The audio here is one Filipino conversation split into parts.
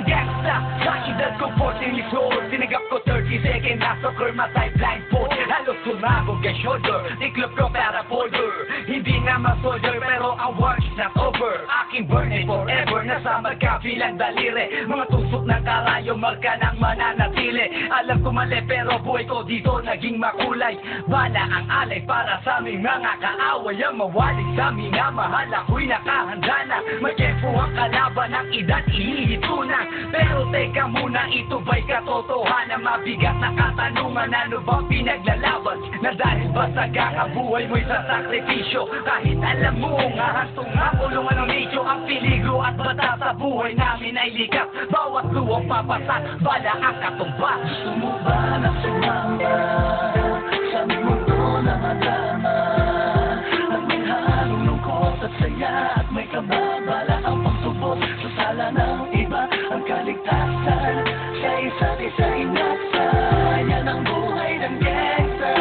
ng gangsta. Sa edad ko 14 years old, tinagap ko 30 seconds, nasa matay blindfold. Halos sumabog ang shoulder, tiklop ko para folder. Hindi nga ma-soldier pero ang war is not over. Aking burning forever, nasa magkabilang daliri. Mga tusok ng karayo, marka ng mananatili. Alam ko mali pero buhay ko dito naging makulay. Bala ang alay para sa aming mga kaaway. Ang mawalig sa aming mahal, ako'y nakahanda na. May tempo ang kalaban ng edad, ihihito na. Pero teka muna, ito ba'y katotohanan? Mabigat na katanungan, ano bang pinaglalaban? Na dahil ba sa kakabuhay mo'y sa sakripisyo? Kahit alam mo nga hastong ang kulungan ng medyo. Ang peligro at bata sa buhay namin ay likas. Bawat luwang papasak, bala ang katumba. Gusto mo ba na sumama sa aming mundo na madama? At may halong lungkot at saya, at may kababala ang pagsubok sa sala ng iba. Ang kaligtasan sa isa't isa inasa. Yan ang buhay ng gangsta.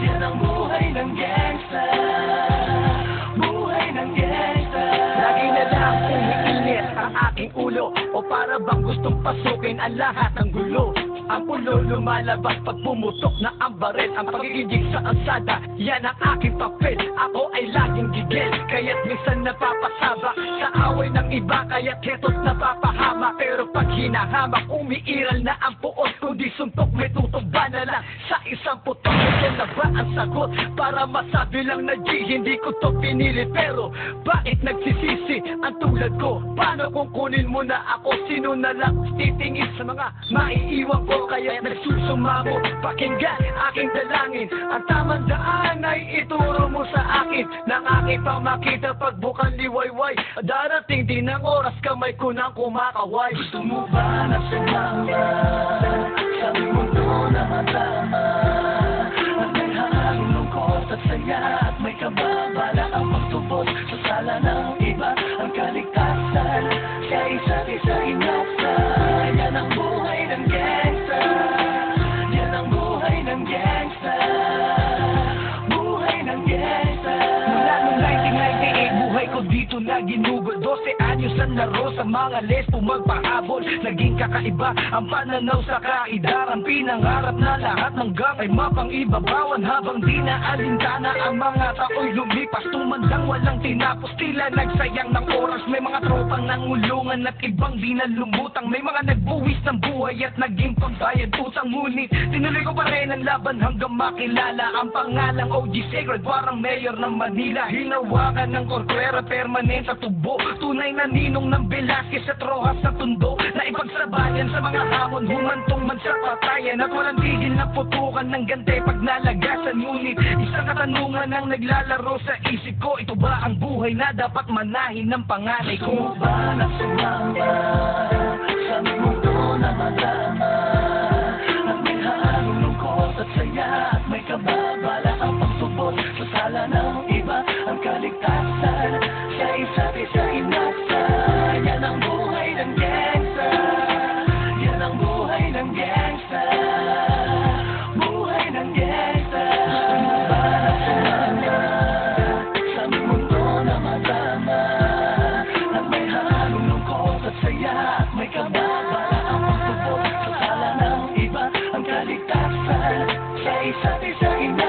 Yan ang buhay ng gangsta. Buhay ng gangsta. Lagi na lang umiinit ang aking ulo, o para bang gustong pasukin ang lahat ng gulo. Ang pulo lumalabas pag pumutok na ang baril. Ang pagigigig sa kalsada, yan ang aking papel. Ako ay laging gigil, kaya't minsan napapasaba sa away ng iba, kaya't heto't napapahama. Pero pag hinahamak, umiiral na ang puot. Kundi suntok, may tutugba na lang sa isang putok. Yan na ba ang sagot? Para masabi lang na G, hindi ko to pinili. Pero bakit nagsisisi ang tulad ko? Paano kung kunin mo na ako? Sino na lang titingin sa mga maiiwan ko? Kaya nagsusumamo, pakinggan aking dalangin. Ang tamang daan ay ituro mo sa akin. Nang aking pang makita pagbukan liwayway. Darating din ang oras, kamay ko nang kumakaway. Gusto mo ba na sumama sa aming mundo na madama? At may halong lungkot at saya, at may kababala ang pagtubos sa sala ng iba. Ang kaligtasan sa isa't isa inasa. Yan ang buhay ng gangsta. Yan ang buhay ng gangsta. Buhay ng gangsta. Mula noong 1998, buhay ko dito na ginugol. 12 anyos ang laro sa mga lespo magpahabol. Naging kakaiba ang pananaw sa kaidaran. Pinangarap na lahat ng gang ay mapang-ibabawan. Habang di na alintana ang mga tao'y lumipas. Tumandang walang tinapos, tila nagsayang ng oras. May mga tropang nangulungan at ibang di na lumutang. May mga nagbuwis ng buhay at naging pambayad utang. Ngunit tinuloy ko pa rin ang laban hanggang makilala ang pangalang OG Sacred, warang mayor ng Manila. Hinawakan ng korkwera, permanent sa tubo. Tunay na ninong ng Velasquez at Rojas sa tundo. Na ipagsabayan sa mga hamon, humantong man sa patayan. At walang tigil na putukan ng gante pag nalagasan. Ngunit isang katanungan ang naglalaro sa isip ko. Ito ba ang buhay na dapat manahin ng panganay ko? Gusto mo ba na sumama sa aming mundo na madama? At may halong lungkot at saya, at may kababala ang pagsubok sa sala ng iba. Ang kaligtasan sa isa't isa inasa. Yan ang buhay ng gangsta. Yan ang buhay ng gangsta. Buhay ng gangsta. Gusto mo ba na sumama sa aming mundo na madama? At may halong lungkot at saya, at may kababala ang pagsubok sa sala ng iba. Ang kaligtasan sa isa't isa inasa.